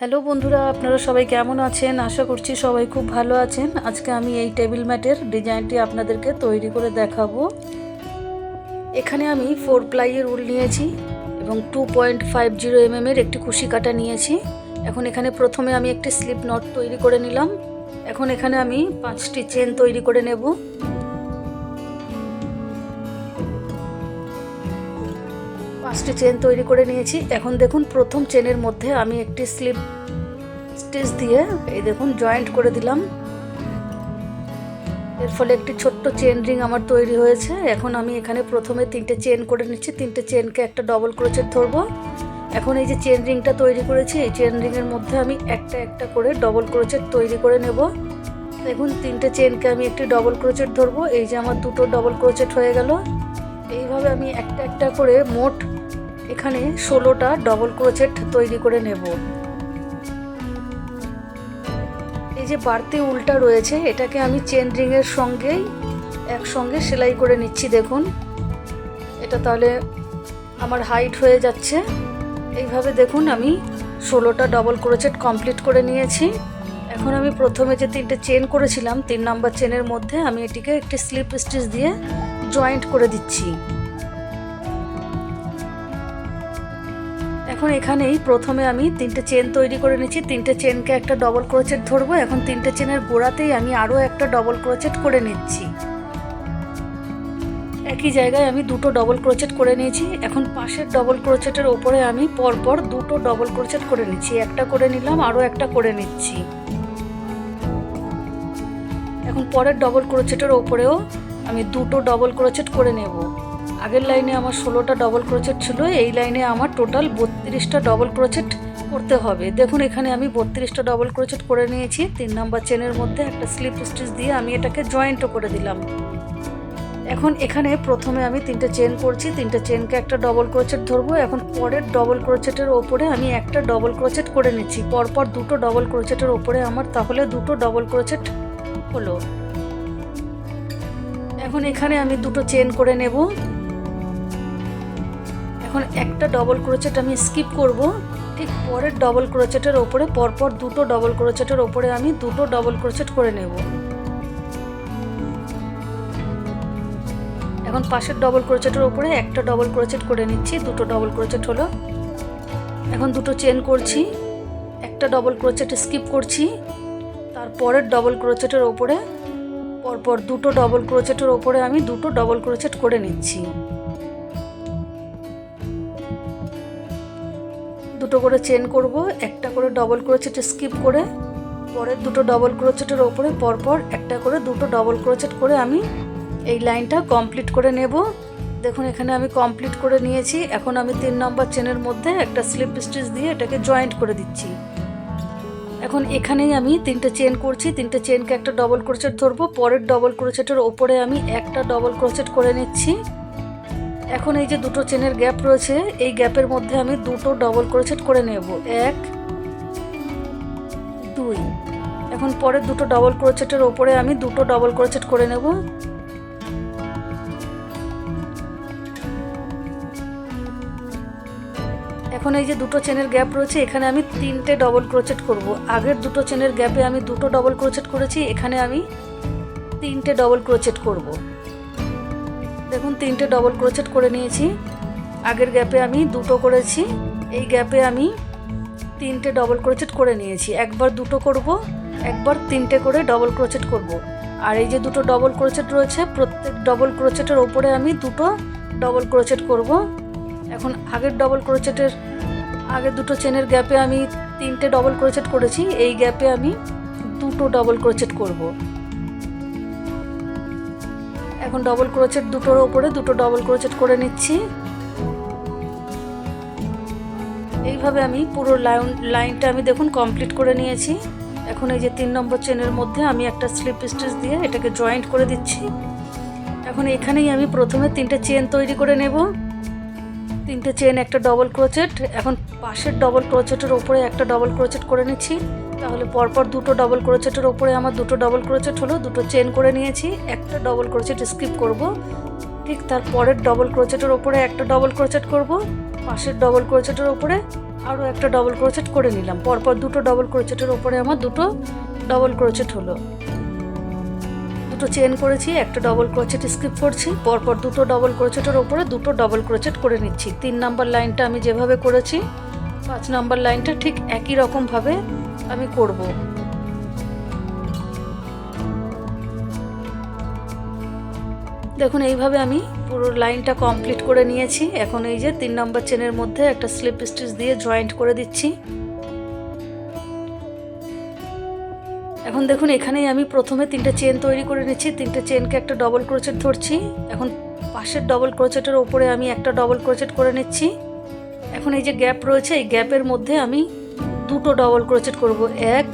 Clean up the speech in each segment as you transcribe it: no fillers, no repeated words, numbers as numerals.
Hello বন্ধুরা, আপনারা সবাই কেমন আছেন? আশা করছি সবাই খুব ভালো আছেন। আজকে আমি এই টেবিল ম্যাটের ডিজাইনটি আপনাদেরকে তৈরি করে দেখাবো। এখানে আমি 4 প্লাইয়ের উল নিয়েছি এবং 2.50 mm এর একটি কুশি কাটা নিয়েছি। এখন এখানে প্রথমে আমি একটি স্লিপ নট তৈরি করে নিলাম। এখন এখানে আমি 5টি চেন তৈরি করে নেব। 5টি চেন তৈরি করে নিয়েছি। এখন দেখুন, প্রথম চেনের মধ্যে আমি একটি স্লিপ স্টিচ দিয়ে এই দেখুন জয়েন্ট করে দিলাম। এর ফলে একটি ছোট্ট চেন রিং আমার তৈরি হয়েছে। এখন আমি এখানে প্রথমে 3টে চেন করে নিচ্ছি। 3টে চেনকে একটা ডবল ক্রোচেট ধরবো। এখন এই যে চেন রিংটা তৈরি করেছি, এই চেন রিংয়ের মধ্যে আমি একটা একটা করে ডবল ক্রোচেট তৈরি করে নেব। দেখুন, 3টে চেনকে আমি একটি ডবল ক্রোচেট ধরবো। এই যে আমার দুটো ডবল ক্রোচেট হয়ে গেল। এইভাবে আমি একটা একটা করে মোট এখানে 16টা ডবল ক্রোচেট তৈরি করে নেব। এই যে বাড়তি উলটা রয়েছে, এটাকে আমি চেন রিংয়ের সঙ্গেই একসঙ্গে সেলাই করে নিচ্ছি। দেখুন, এটা তাহলে আমার হাইট হয়ে যাচ্ছে। এইভাবে দেখুন আমি 16টা ডবল ক্রোচেট কমপ্লিট করে নিয়েছি। এখন আমি প্রথমে যে 3টে চেন করেছিলাম, 3 নম্বর চেনের মধ্যে আমি এটিকে একটি স্লিপ স্টিচ দিয়ে জয়েন্ট করে দিচ্ছি। এখন এখানেই প্রথমে আমি 3টে চেন তৈরি করে নিচ্ছি। 3টে চেনকে একটা ডবল ক্রোচেট ধরবো। এখন 3টে চেনের গোড়াতেই আমি আরও একটা ডবল ক্রোচেট করে নিচ্ছি। একই জায়গায় আমি দুটো ডবল ক্রোচেট করে নিয়েছি। এখন পাশের ডবল ক্রোচেটের ওপরে আমি পরপর দুটো ডবল ক্রোচেট করে নিচ্ছি। একটা করে নিলাম, আরও একটা করে নিচ্ছি। এখন পরের ডবল ক্রোচেটের ওপরেও আমি দুটো ডবল ক্রোচেট করে নেব। আগের লাইনে আমার 16টা ডবল ক্রোচেট ছিল, এই লাইনে আমার টোটাল 32টা ডবল ক্রোচেট করতে হবে। দেখুন, এখানে আমি 32টা ডবল ক্রোচেট করে নিয়েছি। 3 নম্বর চেনের মধ্যে একটা স্লিপ স্টিচ দিয়ে আমি এটাকে জয়েন্টও করে দিলাম। এখন এখানে প্রথমে আমি 3টে চেন করছি। 3টে চেনকে একটা ডবল ক্রোচেট ধরবো। এখন পরের ডবল ক্রোচেটের ওপরে আমি একটা ডবল ক্রোচেট করে নিচ্ছি। পরপর দুটো ডবল ক্রোচেটের ওপরে আমার তাহলে দুটো ডবল ক্রোচেট হলো। এখন এখানে আমি দুটো চেন করে নেব। এখন একটা ডবল ক্রোচেট আমি স্কিপ করব। ঠিক পরের ডবল ক্রোচেটের ওপরে পরপর দুটো ডবল ক্রোচেটের ওপরে আমি দুটো ডবল ক্রোচেট করে নেব। এখন পাশের ডবল ক্রোচেটের ওপরে একটা ডবল ক্রোচেট করে নিচ্ছি। দুটো ডবল ক্রোচেট হলো। এখন দুটো চেন করছি, একটা ডবল ক্রোচেট স্কিপ করছি। তারপরের ডবল ক্রোচেটের ওপরে পরপর দুটো ডবল ক্রোচেটের ওপরে আমি দুটো ডবল ক্রোচেট করে নিচ্ছি। দুটো করে চেন করব, একটা করে ডবল ক্রোচেট স্কিপ করে পরের দুটো ডবল ক্রোচেটের ওপরে পরপর একটা করে দুটো ডবল ক্রোচেট করে আমি এই লাইনটা কমপ্লিট করে নেব। দেখুন, এখানে আমি কমপ্লিট করে নিয়েছি। এখন আমি 3 নম্বর চেনের মধ্যে একটা স্লিপ স্টিচ দিয়ে এটাকে জয়েন্ট করে দিচ্ছি। এখন এখানেই আমি 3টে চেন করছি। 3টে চেনকে একটা ডবল ক্রোচেট ধরবো। পরের ডবল ক্রোচেটের ওপরে আমি একটা ডবল ক্রোচেট করে নিচ্ছি। এখন এই যে দুটো চেনের গ্যাপ রয়েছে, এই গ্যাপের মধ্যে আমি দুটো ডবল ক্রোচেট করে নেব। 1 2। এখন পরের দুটো ডবল ক্রোচেটের ওপরে আমি দুটো ডবল ক্রোচেট করে নেব। এখন এই যে দুটো চেনের গ্যাপ রয়েছে, এখানে আমি 3টে ডবল ক্রোচেট করব। আগের দুটো চেনের গ্যাপে আমি দুটো ডবল ক্রোচেট করেছি, এখানে আমি 3টে ডবল ক্রোচেট করব। দেখুন, 3টে ডবল ক্রোচেট করে নিয়েছি। আগের গ্যাপে আমি দুটো করেছি, এই গ্যাপে আমি 3টে ডবল ক্রোচেট করে নিয়েছি। একবার দুটো করব, একবার 3টে করে ডবল ক্রোচেট করব। আর এই যে দুটো ডবল ক্রোচেট রয়েছে, প্রত্যেক ডবল ক্রোচেটের ওপরে আমি দুটো ডবল ক্রোচেট করব। এখন আগের দুটো চেনের গ্যাপে আমি 3টে ডবল ক্রোচেট করেছি, এই গ্যাপে আমি দুটো ডবল ক্রোচেট করব। এখন ডবল ক্রোচেট দুটোর ওপরে দুটো ডবল ক্রোচেট করে নিচ্ছি। এইভাবে আমি পুরো লাইনটা আমি দেখুন কমপ্লিট করে নিয়েছি। এখন এই যে 3 নম্বর চেনের মধ্যে আমি একটা স্লিপ স্টিচ দিয়ে এটাকে জয়েন্ট করে দিচ্ছি। এখন এখানেই আমি প্রথমে 3টে চেন তৈরি করে নেব। 3টে চেন, একটা ডবল ক্রোচেট। এখন পাশের ডবল ক্রোচেটের ওপরে একটা ডবল ক্রোচেট করে নিচ্ছি। তাহলে পরপর দুটো ডবল ক্রোচেটের ওপরে আমার দুটো ডবল ক্রোচেট হলো। দুটো চেন করে নিয়েছি, একটা ডবল ক্রোচেট স্কিপ করব। ঠিক তার পরের ডবল ক্রোচেটের ওপরে একটা ডবল ক্রোচেট করব। পাশের ডবল ক্রোচেটের ওপরে আরও একটা ডবল ক্রোচেট করে নিলাম। পরপর দুটো ডবল ক্রোচেটের ওপরে আমার দুটো ডবল ক্রোচেট হলো। দুটো চেন করেছি, একটা ডবল ক্রোচেট স্কিপ করছি, পরপর দুটো ডবল ক্রোচেটের ওপরে দুটো ডবল ক্রোচেট করে নিচ্ছি। 3 নাম্বার লাইনটা আমি যেভাবে করেছি 5 নাম্বার লাইনটা ঠিক একই রকমভাবে আমি করব। দেখুন এইভাবে আমি পুরো লাইনটা কমপ্লিট করে নিয়েছি। এখন এই যে 3 নাম্বার চেনের মধ্যে একটা স্লিপ স্টিচ দিয়ে জয়েন্ট করে দিচ্ছি। এখন দেখুন এখানেই আমি প্রথমে 3টে চেন তৈরি করে নিচ্ছি। 3টে চেনকে একটা ডবল ক্রোচেট ধরছি। এখন পাশের ডবল ক্রোচেটের ওপরে আমি একটা ডবল ক্রোচেট করে নিচ্ছি। এখন এই যে গ্যাপ রয়েছে, এই গ্যাপের মধ্যে আমি দুটো ডবল ক্রোচেট করব, 1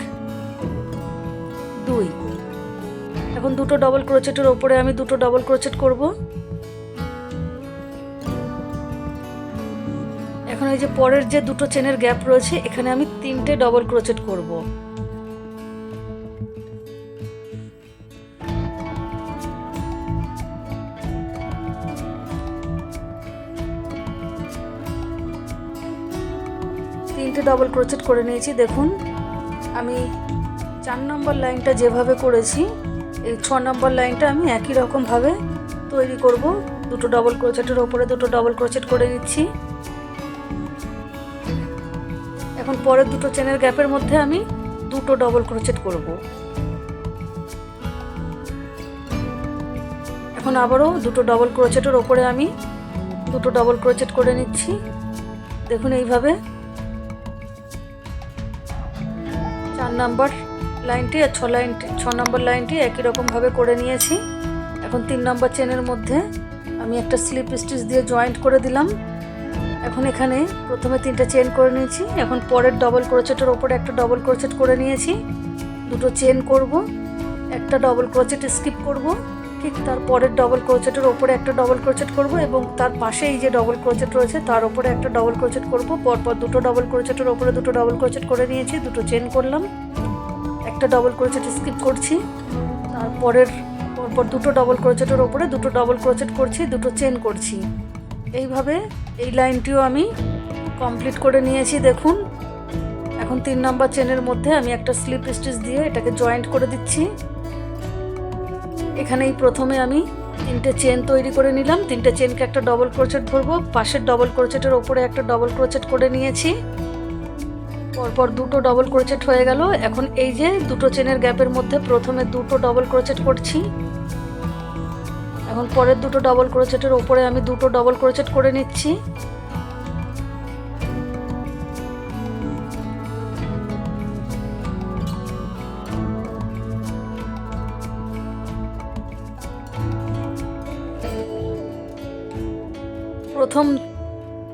2। এখন দুটো ডবল ক্রোচেটের ওপরে আমি দুটো ডবল ক্রোচেট করব। এখন এই যে পরের যে দুটো চেনের গ্যাপ রয়েছে এখানে আমি 3টে ডবল ক্রোচেট করব। তিনটে ডবল ক্রোচেট করে নিয়েছি। দেখুন আমি 4 নম্বর লাইনটা যেভাবে করেছি এই 6 নম্বর লাইনটা আমি একই রকমভাবে তৈরি করব। দুটো ডবল ক্রোচেটের ওপরে দুটো ডবল ক্রোচেট করে নিচ্ছি। এখন পরের দুটো চেনের গ্যাপের মধ্যে আমি দুটো ডবল ক্রোচেট করব। এখন আবারও দুটো ডবল ক্রোচেটের ওপরে আমি দুটো ডবল ক্রোচেট করে নিচ্ছি। দেখুন এইভাবে 4 নাম্বার লাইনটি আর 6 নাম্বার লাইনটি একই রকমভাবে করে নিয়েছি। এখন 3 নাম্বার চেনের মধ্যে আমি একটা স্লিপ স্টিচ দিয়ে জয়েন্ট করে দিলাম। এখন এখানে প্রথমে 3টে চেন করে নিয়েছি। এখন পরের ডবল ক্রোচেটের ওপরে একটা ডবল ক্রোচেট করে নিয়েছি। দুটো চেন করব, একটা ডবল ক্রোচেট স্কিপ করব, ঠিক তার পরের ডবল ক্রোচেটের ওপরে একটা ডবল ক্রোচেট করব এবং তার পাশে এই যে ডবল ক্রোচেট রয়েছে তার উপরে একটা ডবল ক্রোচেট করব। পরপর দুটো ডবল ক্রোচেটের ওপরে দুটো ডবল ক্রোচেট করে নিয়েছি। দুটো চেন করলাম, একটা ডবল ক্রোচেট স্কিপ করছি, তারপরের পরপর দুটো ডবল ক্রোচেটের ওপরে দুটো ডবল ক্রোচেট করছি, দুটো চেন করছি। এইভাবে এই লাইনটিও আমি কমপ্লিট করে নিয়েছি। দেখুন এখন 3 নাম্বার চেনের মধ্যে আমি একটা স্লিপ স্টিচ দিয়ে এটাকে জয়েন্ট করে দিচ্ছি। এখানেই প্রথমে আমি 3টে চেন তৈরি করে নিলাম। 3টে চেনকে একটা ডবল ক্রোচেট ধরবো, পাশের ডবল ক্রোচেটের ওপরে একটা ডবল ক্রোচেট করে নিয়েছি। পরপর দুটো ডবল ক্রোচেট হয়ে গেল। এখন এই যে দুটো চেনের গ্যাপের মধ্যে প্রথমে দুটো ডবল ক্রোচেট করছি। এখন পরের দুটো ডবল ক্রোচেটের ওপরে আমি দুটো ডবল ক্রোচেট করে নিচ্ছি।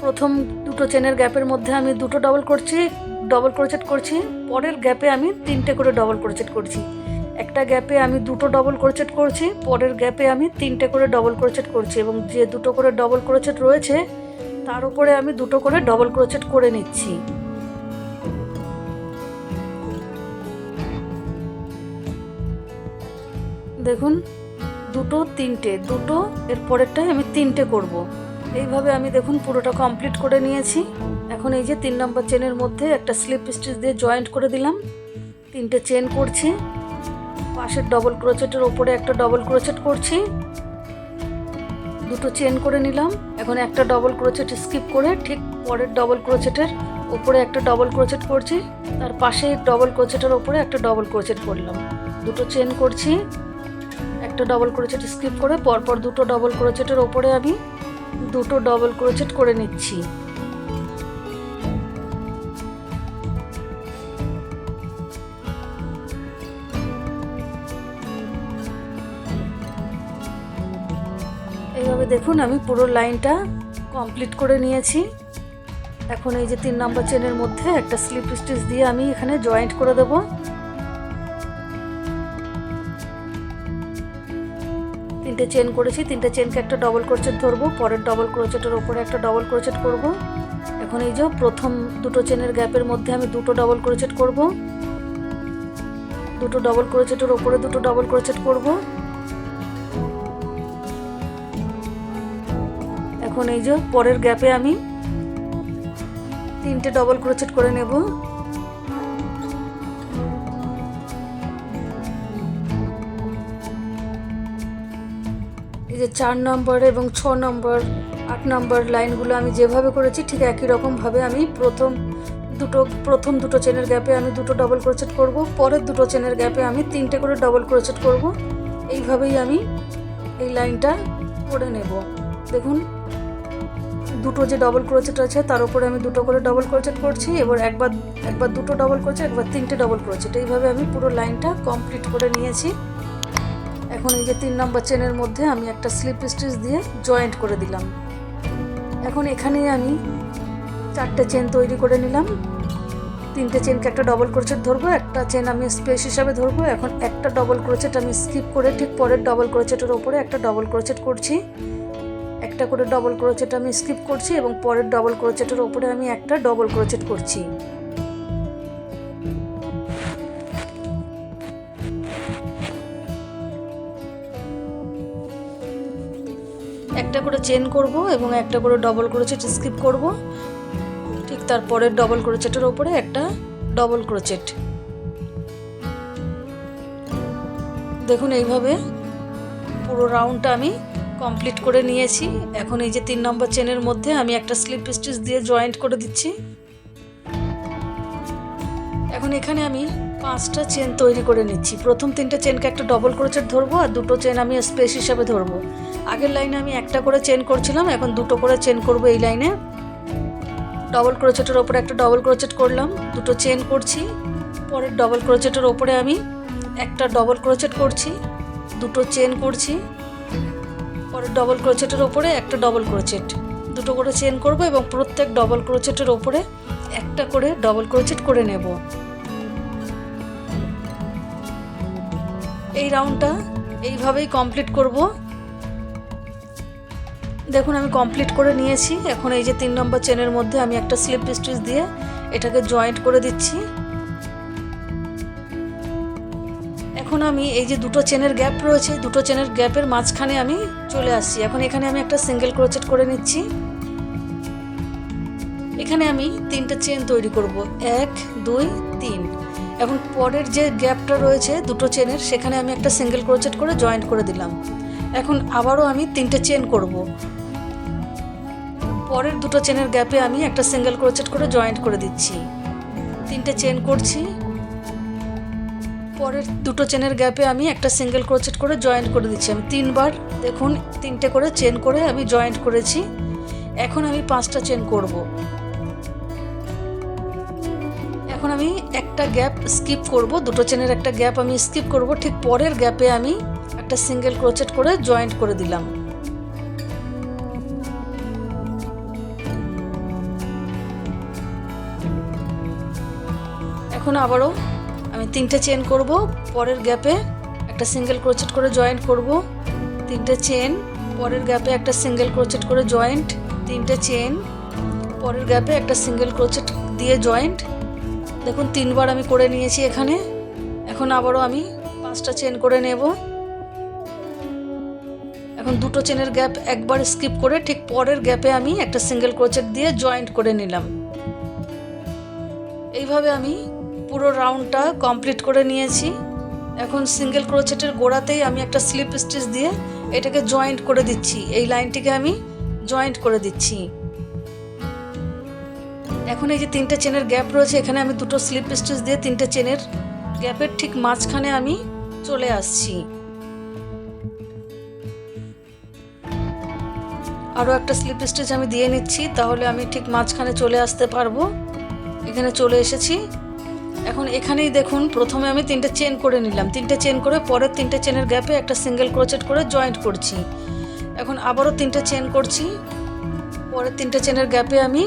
প্রথম দুটো চেনের গ্যাপের মধ্যে আমি দুটো ডবল ক্রোচেট করছি। পরের গ্যাপে আমি 3টে করে ডবল ক্রোচেট করছি। একটা গ্যাপে আমি দুটো ডবল ক্রোচেট করছি, পরের গ্যাপে আমি 3টে করে ডবল ক্রোচেট করছি এবং যে দুটো করে ডবল ক্রোচেট রয়েছে তার উপরে আমি দুটো করে ডবল ক্রোচেট করে নিচ্ছি। দেখুন দুটো তিনটে, দুটো এর পরেরটায় আমি 3টে করব। এইভাবে আমি দেখুন পুরোটা কমপ্লিট করে নিয়েছি। এখন এই যে 3 নম্বর চেনের মধ্যে একটা স্লিপ স্টিচ দিয়ে জয়েন্ট করে দিলাম। 3টে চেন করছি, পাশের ডবল ক্রোচেটের ওপরে একটা ডবল ক্রোচেট করছি, দুটো চেন করে নিলাম। এখন একটা ডবল ক্রোচেট স্কিপ করে ঠিক পরের ডবল ক্রোচেটের ওপরে একটা ডবল ক্রোচেট করছি, তার পাশে ডবল ক্রোচেটের ওপরে একটা ডবল ক্রোচেট করলাম, দুটো চেন করছি, একটা ডবল ক্রোচেট স্কিপ করে পরপর দুটো ডবল ক্রোচেটের ওপরে আমি দুটো ডবল ক্রোচেট করে নিচ্ছি। এইভাবে দেখুন আমি পুরো লাইনটা কমপ্লিট করে নিয়েছি। এখন এই যে 3 নম্বর চেনের মধ্যে একটা স্লিপ স্টিচ দিয়ে আমি এখানে জয়েন্ট করে দেব। তিনটে চেন করেছি, 3টে চেনকে একটা ডবল ক্রোচেট ধরবো, পরের ডবল ক্রোচেটের ওপরে একটা ডবল ক্রোচেট করব। এখন এই যে প্রথম দুটো চেনের গ্যাপের মধ্যে আমি দুটো ডবল ক্রোচেট করব, দুটো ডবল ক্রোচেটের ওপরে দুটো ডবল ক্রোচেট করব। এখন এই যে পরের গ্যাপে আমি তিনটে ডবল ক্রোচেট করে নেব। এই যে 4 নম্বর এবং 6 নম্বর 8 নম্বর লাইনগুলো আমি যেভাবে করেছি ঠিক একই রকমভাবে আমি প্রথম দুটো চেনের গ্যাপে আমি দুটো ডবল ক্রোচেট করব, পরের দুটো চেনের গ্যাপে আমি তিনটে করে ডবল ক্রোচেট করব। এইভাবেই আমি এই লাইনটা করে নেব। দেখুন দুটো যে ডবল ক্রোচেট আছে তার উপরে আমি দুটো করে ডবল ক্রোচেট করছি, এবার একবার দুটো ডবল ক্রোচেট, একবার তিনটে ডবল ক্রোচেট, এইভাবে আমি পুরো লাইনটা কমপ্লিট করে নিয়েছি। এখন এই যে 3 নম্বর চেনের মধ্যে আমি একটা স্লিপ স্টিচ দিয়ে জয়েন্ট করে দিলাম। এখন এখানে আমি 4টে চেন তৈরি করে নিলাম। 3টে চেনকে একটা ডবল ক্রোচেট ধরবো, একটা চেন আমি স্পেস হিসাবে ধরবো। এখন একটা ডবল ক্রোচেট আমি স্কিপ করে ঠিক পরের ডবল ক্রোচেটের ওপরে একটা ডবল ক্রোচেট করছি, একটা করে ডবল ক্রোচেট আমি স্কিপ করছি এবং পরের ডবল ক্রোচেটের ওপরে আমি একটা ডবল ক্রোচেট করছি। একটা করে চেন করব এবং একটা করে ডবল ক্রোচেট স্কিপ করব, ঠিক তারপরের ডবল ক্রোচেটের ওপরে একটা ডবল ক্রোচেট। দেখুন এইভাবে পুরো রাউন্ডটা আমি কমপ্লিট করে নিয়েছি। এখন এই যে 3 নম্বর চেনের মধ্যে আমি একটা স্লিপ স্টিচ দিয়ে জয়েন্ট করে দিচ্ছি। এখন এখানে আমি 5টা চেন তৈরি করে নিচ্ছি। প্রথম 3টে চেনকে একটা ডবল ক্রোচেট ধরবো আর দুটো চেন আমি স্পেস হিসাবে ধরবো। আগের লাইনে আমি একটা করে চেন করছিলাম, এখন দুটো করে চেন করব। এই লাইনে ডবল ক্রোচেটের ওপরে একটা ডবল ক্রোচেট করলাম, দুটো চেন করছি, পরের ডবল ক্রোচেটের ওপরে আমি একটা ডবল ক্রোচেট করছি, দুটো চেন করছি, পরের ডবল ক্রোচেটের ওপরে একটা ডবল ক্রোচেট, দুটো করে চেন করব এবং প্রত্যেক ডবল ক্রোচেটের ওপরে একটা করে ডবল ক্রোচেট করে নেব। এই রাউন্ডটা এইভাবেই কমপ্লিট করব। দেখুন আমি কমপ্লিট করে নিয়েছি। এখন এই যে 3 নম্বর চেনের মধ্যে আমি একটা স্লিপ স্টিচ দিয়ে এটাকে জয়েন্ট করে দিচ্ছি। এখন আমি এই যে দুটো চেনের গ্যাপ রয়েছে, দুটো চেনের গ্যাপের মাঝখানে আমি চলে আসছি। এখন এখানে আমি একটা সিঙ্গেল ক্রোচেট করে নিচ্ছি। এখানে আমি 3টে চেন তৈরি করব, 1 2 3। এখন পরের যে গ্যাপটা রয়েছে দুটো চেনের সেখানে আমি একটা সিঙ্গেল ক্রোচেট করে জয়েন্ট করে দিলাম। এখন আবারও আমি 3টে চেন করব, পরের দুটো চেনের গ্যাপে আমি একটা সিঙ্গেল ক্রোচেট করে জয়েন্ট করে দিচ্ছি। 3টে চেন করছি, পরের দুটো চেনের গ্যাপে আমি একটা সিঙ্গেল ক্রোচেট করে জয়েন্ট করে দিচ্ছি। আমি 3বার দেখুন 3টে করে চেন করে আমি জয়েন্ট করেছি। এখন আমি 5টা চেন করব। এখন আমি একটা গ্যাপ স্কিপ করব, দুটো চেনের একটা গ্যাপ আমি স্কিপ করব, ঠিক পরের গ্যাপে আমি একটা সিঙ্গেল ক্রোচেট করে জয়েন্ট করে দিলাম। এখন আবারও আমি 3টে চেন করব, পরের গ্যাপে একটা সিঙ্গেল ক্রোচেট করে জয়েন্ট করব, 3টে চেন, পরের গ্যাপে একটা সিঙ্গেল ক্রোচেট করে জয়েন্ট, 3টে চেন, পরের গ্যাপে একটা সিঙ্গেল ক্রোচেট দিয়ে জয়েন্ট। দেখুন 3বার আমি করে নিয়েছি এখানে। এখন আবারও আমি 5টা চেন করে নেব। এখন দুটো চেনের গ্যাপ একবার স্কিপ করে ঠিক পরের গ্যাপে আমি একটা সিঙ্গেল ক্রোচেট দিয়ে জয়েন্ট করে নিলাম। এইভাবে আমি পুরো রাউন্ডটা কমপ্লিট করে নিয়েছি। এখন সিঙ্গেল ক্রোচেটের গোড়াতেই আমি একটা স্লিপ স্টিচ দিয়ে এটাকে জয়েন্ট করে দিচ্ছি। এই লাইনটিকে আমি জয়েন্ট করে দিচ্ছি। এখন এই যে 3টে চেনের গ্যাপ রয়েছে এখানে আমি দুটো স্লিপ স্টিচ দিয়ে 3টে চেনের গ্যাপের ঠিক মাঝখানে আমি চলে আসছি। আরও একটা স্লিপ স্টিচ আমি দিয়ে নিচ্ছি, তাহলে আমি ঠিক মাঝখানে চলে আসতে পারবো। এখানে চলে এসেছি। এখন এখানেই দেখুন প্রথমে আমি 3টে চেন করে নিলাম, 3টে চেন করে পরের 3টে চেনের গ্যাপে একটা সিঙ্গেল ক্রোচেট করে জয়েন্ট করছি। এখন আবারও 3টে চেন করছি, পরের 3টে চেনের গ্যাপে আমি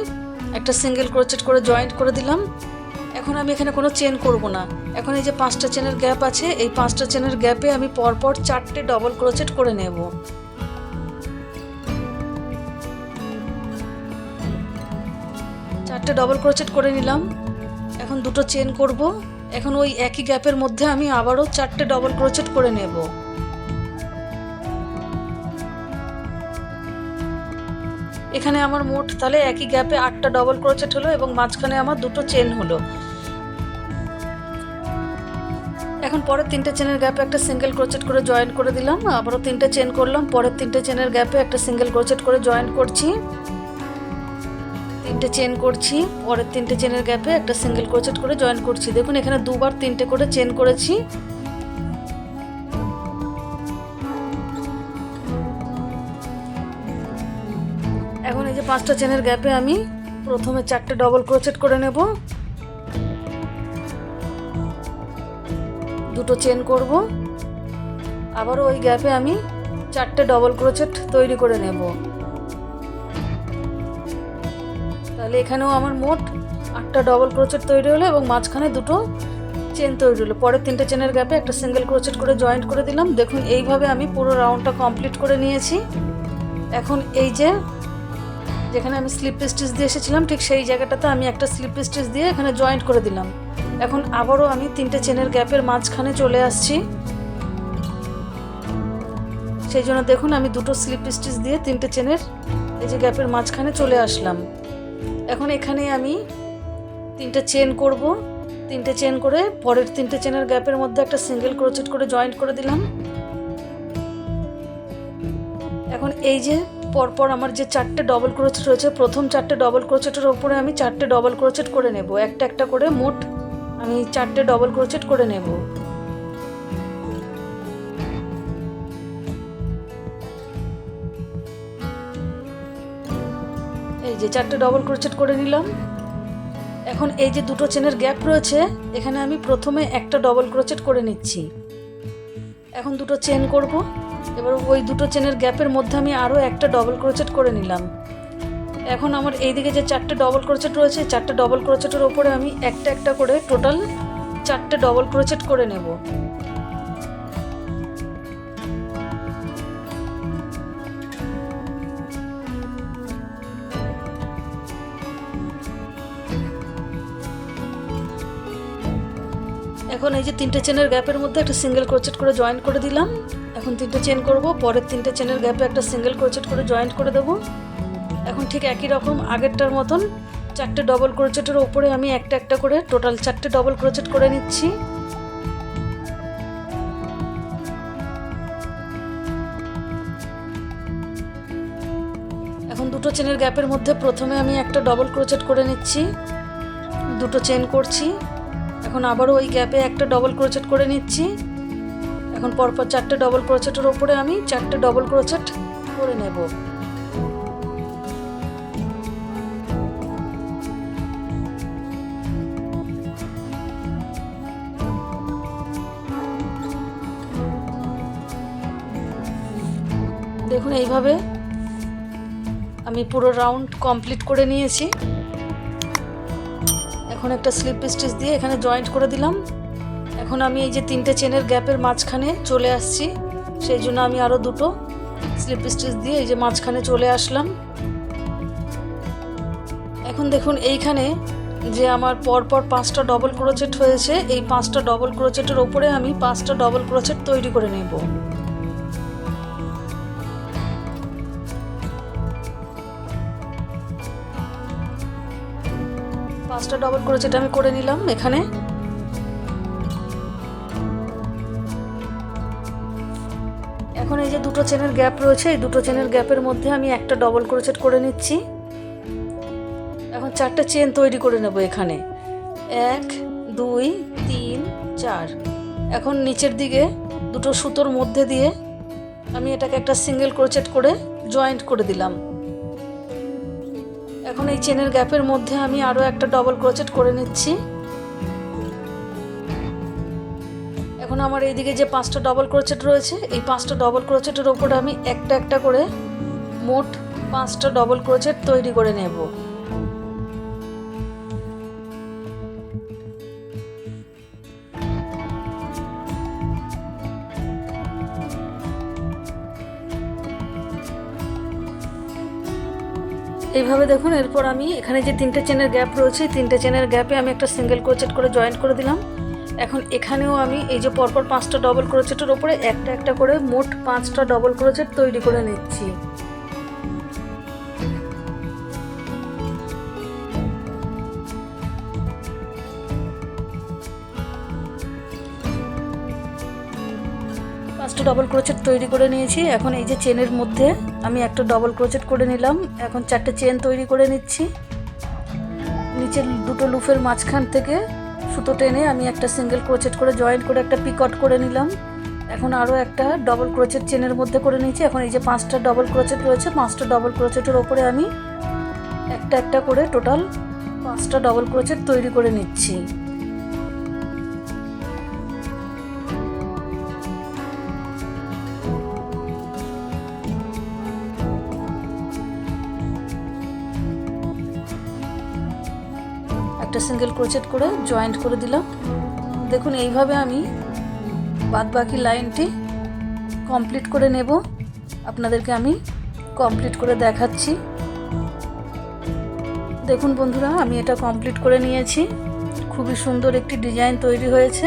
একটা সিঙ্গেল ক্রোচেট করে জয়েন্ট করে দিলাম। এখন আমি এখানে কোনো চেন করব না। এখন এই যে 5টা চেনের গ্যাপ আছে, এই 5টা চেনের গ্যাপে আমি পরপর 4টে ডবল ক্রোচেট করে নেব। চারটে ডবল ক্রোচেট করে নিলাম। এখন দুটো চেন করব। এখন ওই একই গ্যাপের মধ্যে আমি আবারও 4টে ডবল ক্রোচেট করে নেব। এখানে আমার মোট তাহলে একই গ্যাপে 8টা ডবল ক্রোচেট হলো এবং মাঝখানে আমার দুটো চেন হলো। এখন পরের 3টে চেনের গ্যাপে একটা সিঙ্গেল ক্রোচেট করে জয়েন করে দিলাম, আবারও 3টে চেন করলাম, পরের 3টে চেনের গ্যাপে একটা সিঙ্গেল ক্রোচেট করে জয়েন করছি, 3টে চেন করছি, পরের 3টে চেনের গ্যাপে একটা সিঙ্গেল ক্রোচেট করে জয়েন করছি। দেখুন এখানে দুবার 3টে করে চেন করেছি। এখন এই যে 5টা চেনের গ্যাপে আমি প্রথমে 4টে ডবল ক্রোচেট করে নেব, দুটো চেন করব, আবারও ওই গ্যাপে আমি 4টে ডবল ক্রোচেট তৈরি করে নেব। তাহলে এখানেও আমার মোট 8টা ডবল ক্রোচেট তৈরি হলো এবং মাঝখানে দুটো চেন তৈরি হলো। পরের 3টে চেনের গ্যাপে একটা সিঙ্গেল ক্রোচেট করে জয়েন্ট করে দিলাম। দেখুন এইভাবে আমি পুরো রাউন্ডটা কমপ্লিট করে নিয়েছি। এখন এই যেখানে আমি স্লিপ স্টিচ দিয়ে এসেছিলাম ঠিক সেই জায়গাটাতে আমি একটা স্লিপ স্টিচ দিয়ে এখানে জয়েন্ট করে দিলাম। এখন আবারও আমি 3টে চেনের গ্যাপের মাঝখানে চলে আসছি, সেই জন্য দেখুন আমি দুটো স্লিপ স্টিচ দিয়ে 3টে চেনের এই যে গ্যাপের মাঝখানে চলে আসলাম। এখন এখানে আমি 3টে চেন করব, 3টে চেন করে পরের 3টে চেনের গ্যাপের মধ্যে একটা সিঙ্গেল ক্রোচেট করে জয়েন্ট করে দিলাম। এখন এই যে পরপর আমার যে 4টে ডবল ক্রোচেট রয়েছে, প্রথম 4টে ডবল ক্রোচেটের ওপরে আমি 4টে ডবল ক্রোচেট করে নেব, একটা একটা করে মোট আমি 4টে ডবল ক্রোচেট করে নেব। এই যে 4টে ডবল ক্রোচেট করে নিলাম। এখন এই যে দুটো চেনের গ্যাপ রয়েছে এখানে আমি প্রথমে একটা ডবল ক্রোচেট করে নিচ্ছি। এখন দুটো চেন করব, এবার ওই দুটো চেনের গ্যাপের মধ্যে আমি আরও একটা ডবল ক্রোচেট করে নিলাম। এখন আমার এইদিকে যে 4টে ডবল ক্রোচেট রয়েছে 4টে ডবল ক্রোচেটের ওপরে আমি একটা একটা করে টোটাল 4টে ডবল ক্রোচেট করে নেব। এখন এই যে 3টে চেনের গ্যাপের মধ্যে একটা সিঙ্গেল ক্রোচেট করে জয়েন্ট করে দিলাম। এখন 3টে চেন করব, পরের 3টে চেনের গ্যাপে একটা সিঙ্গেল ক্রোচেট করে জয়েন্ট করে দেব। এখন ঠিক একই রকম আগেরটার মতন 4টে ডবল ক্রোচেটের ওপরে আমি একটা একটা করে টোটাল 4টে ডবল ক্রোচেট করে নিচ্ছি। এখন দুটো চেনের গ্যাপের মধ্যে প্রথমে আমি একটা ডবল ক্রোচেট করে নিচ্ছি, দুটো চেন করছি, এখন আবারও ওই গ্যাপে একটা ডবল ক্রোচেট করে নিচ্ছি। এখন পরপর 4টে ডবল ক্রোচেটের ওপরে আমি 4টে ডবল ক্রোচেট করে নেব। দেখুন এইভাবে আমি পুরো রাউন্ড কমপ্লিট করে নিয়েছি। এখন একটা স্লিপ স্টিচ দিয়ে এখানে জয়েন্ট করে দিলাম। এখন আমি এই যে 3টে চেনের গ্যাপের মাঝখানে চলে আসছি, সেই জন্য আমি আরও দুটো স্লিপ স্টিচ দিয়ে এই যে মাঝখানে চলে আসলাম। এখন দেখুন এইখানে যে আমার পরপর 5টা ডবল ক্রোচেট হয়েছে, এই 5টা ডবল ক্রোচেটের ওপরে আমি 5টা ডবল ক্রোচেট তৈরি করে নেব। পাঁচটা ডবল ক্রোচেট আমি করে নিলাম এখানে। এখন এই যে দুটো চেনের গ্যাপ রয়েছে, এই দুটো চেনের গ্যাপের মধ্যে আমি একটা ডবল ক্রোচেট করে নিচ্ছি। এখন 4টে চেন তৈরি করে নেব এখানে, 1 2 3 4। এখন নিচের দিকে দুটো সুতোর মধ্যে দিয়ে আমি এটাকে একটা সিঙ্গেল ক্রোচেট করে জয়েন্ট করে দিলাম। এখন এই চেনের গ্যাপের মধ্যে আমি আরও একটা ডবল ক্রোচেট করে নিচ্ছি। এখন আমার এইদিকে যে 5টা ডবল ক্রোচেট রয়েছে, এই 5টা ডবল ক্রোচেটের ওপরে আমি একটা একটা করে মোট 5টা ডবল ক্রোচেট তৈরি করে নেব। এইভাবে দেখুন, এরপর আমি এখানে যে 3টে চেনের গ্যাপ রয়েছে 3টে চেনের গ্যাপে আমি একটা সিঙ্গেল ক্রোচেট করে জয়েন্ট করে দিলাম। এখন এখানেও আমি এই যে পরপর 5টা ডবল ক্রোচেটের ওপরে একটা একটা করে মোট 5টা ডবল ক্রোচেট তৈরি করে নিচ্ছি। 5টা ডবল ক্রোচেট তৈরি করে নিয়েছি। এখন এই যে চেনের মধ্যে আমি একটা ডবল ক্রোচেট করে নিলাম। এখন 4টে চেন তৈরি করে নিচ্ছি। নিচের দুটো লুপের মাঝখান থেকে সুতো টেনে আমি একটা সিঙ্গেল ক্রোচেট করে জয়েন্ট করে একটা পিকট করে নিলাম। এখন আরও একটা ডবল ক্রোচেট চেনের মধ্যে করে নিয়েছি। এখন এই যে 5টা ডবল ক্রোচেট রয়েছে, 5টা ডবল ক্রোচেটের ওপরে আমি একটা একটা করে টোটাল 5টা ডবল ক্রোচেট তৈরি করে নিচ্ছি। একটা সিঙ্গেল ক্রোচেট করে জয়েন্ট করে দিলাম। দেখুন এইভাবে আমি বাদবাকি লাইনটি কমপ্লিট করে নেব। আপনাদেরকে আমি কমপ্লিট করে দেখাচ্ছি। দেখুন বন্ধুরা, আমি এটা কমপ্লিট করে নিয়েছি। খুবই সুন্দর একটি ডিজাইন তৈরি হয়েছে।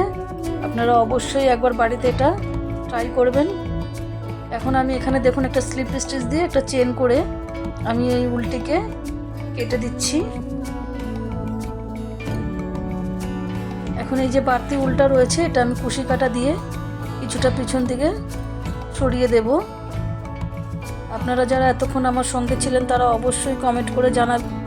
আপনারা অবশ্যই একবার বাড়িতে এটা ট্রাই করবেন। এখন আমি এখানে দেখুন একটা স্লিপ স্টিচ দিয়ে একটা চেন করে আমি এই উলটিকে কেটে দিচ্ছি। এখন এই যে বাড়তি উলটা রয়েছে এটা আমি কুশি কাটা দিয়ে কিছুটা পিছন দিকে সরিয়ে দেব। আপনারা যারা এতক্ষণ আমার সঙ্গে ছিলেন তারা অবশ্যই কমেন্ট করে জানাবেন